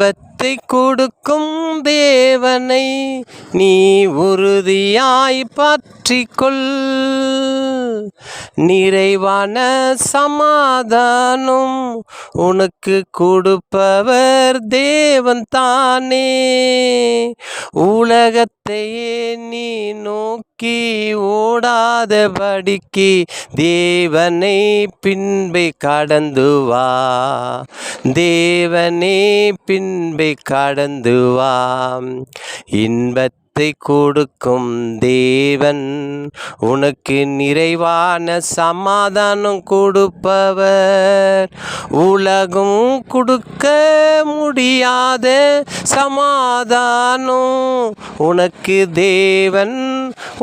இன்பத்தை கொடுக்கும் தேவனை நீ உறுதியாய் பற்றிக்கொள். நிறைவான சமாதானம் உனக்கு கொடுப்பவர் தேவன் தானே. உலகத்தையே நீ நோக்கி ஓடாதபடிக்கு தேவனை பின்பை கடந்து வா. தேவனே பின்பை கடந்து வா. இன்பத்தை கொடுக்கும் தேவன் உனக்கு நிறைவான சமாதானம் கொடுப்பவர். உலகம் கொடுக்க முடியாத சமாதானம் உனக்கு தேவன்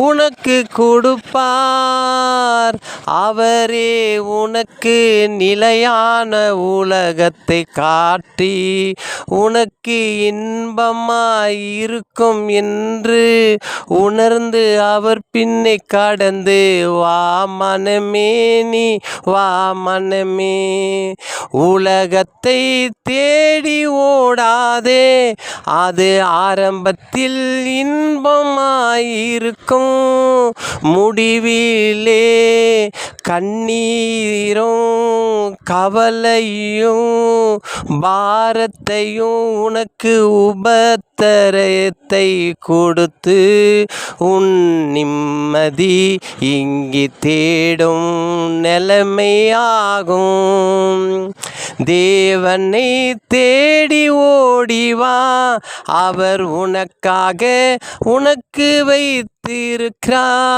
உனக்கு கொடுப்பார். அவரே உனக்கு நிலையான உலகத்தை காட்டி உனக்கு இன்பமாயிருக்கும் என்று உணர்ந்து அவர் பின்னே கடந்து வா மனமே. நீ வா மனமே. உலகத்தை தேடி ஓடாதே, அது ஆரம்பத்தில் இன்பமாயிருக்கும், முடிவிலே கண்ணீரும் கவலையும் பாரத்தையும் உனக்கு உபத்திரத்தை கொடுத்து உன் நிம்மதி இங்கு தேடும் நிலைமையாகும். தேவனை தேடி ஓடிவா, அவர் உனக்காக உனக்கு வைத்திருக்கிறார்.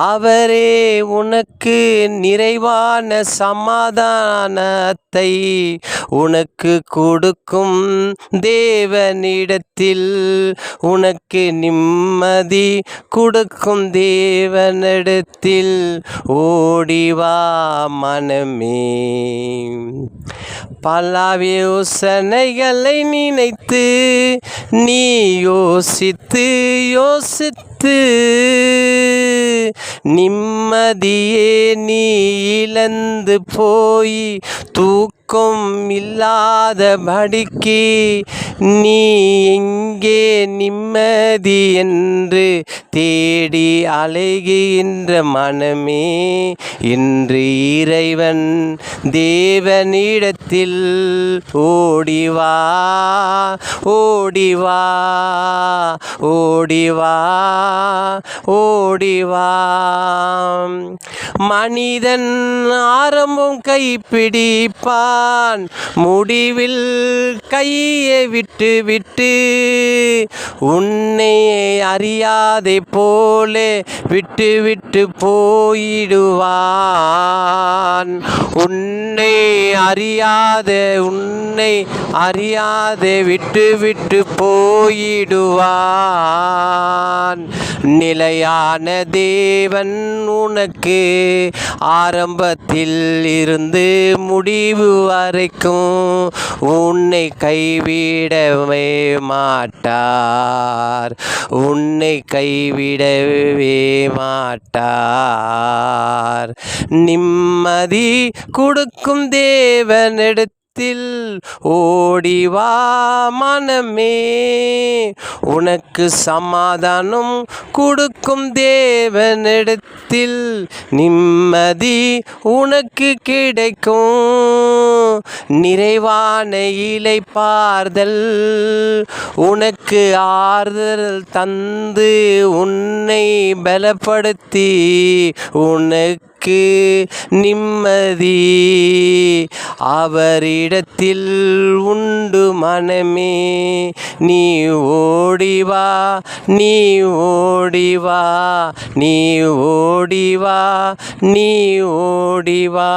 அவரே உனக்கு நிறைவான சமாதானத்தை உனக்கு கொடுக்கும். தேவனிடத்தில் உனக்கு நிம்மதி கொடுக்கும். தேவனிடத்தில் ஓடிவா மனமே. பல யோசனைகளை நினைத்து நீ யோசித்து நிம்மதியே நீ இழந்து போய் தூக்கம் இல்லாதபடிக்கு நீ எங்கே நிம்மதி என்று தேடி அலைகின்ற மனமே, இன்று இறைவன் தேவனிடத்தில் ஓடிவா ஓடிவா ஓடிவா ஓடிவா. மனிதன் ஆரம்பம் கைப்பிடிப்பான், முடிவில் கையை விட்டு விட்டு உன்னை அறியாதை போலே விட்டு விட்டு போயிடுவான். உன்னை அறியாதே விட்டு விட்டு போயிடுவான். நிலையான தேவன் உனக்கு ஆரம்பத்தில் இருந்து முடிவு வரைக்கும் உன்னை கைவிடவே மாட்டார். உன்னை கைவிடவே மாட்டார். நிம்மதி கொடுக்கும் தேவனிடத்தில் ஓடிவா மனமே. உனக்கு சமாதானம் கொடுக்கும் தேவனிடத்தில் நிம்மதி உனக்கு கிடைக்கும். நிறைவான இளைப்பாறுதல் உனக்கு ஆறுதல் தந்து உன்னை பலப்படுத்தி உனக்கு நிம்மதி அவரிடத்தில் உண்டு மனமே. நீ ஓடிவா நீ ஓடிவா நீ ஓடிவா நீ ஓடிவா.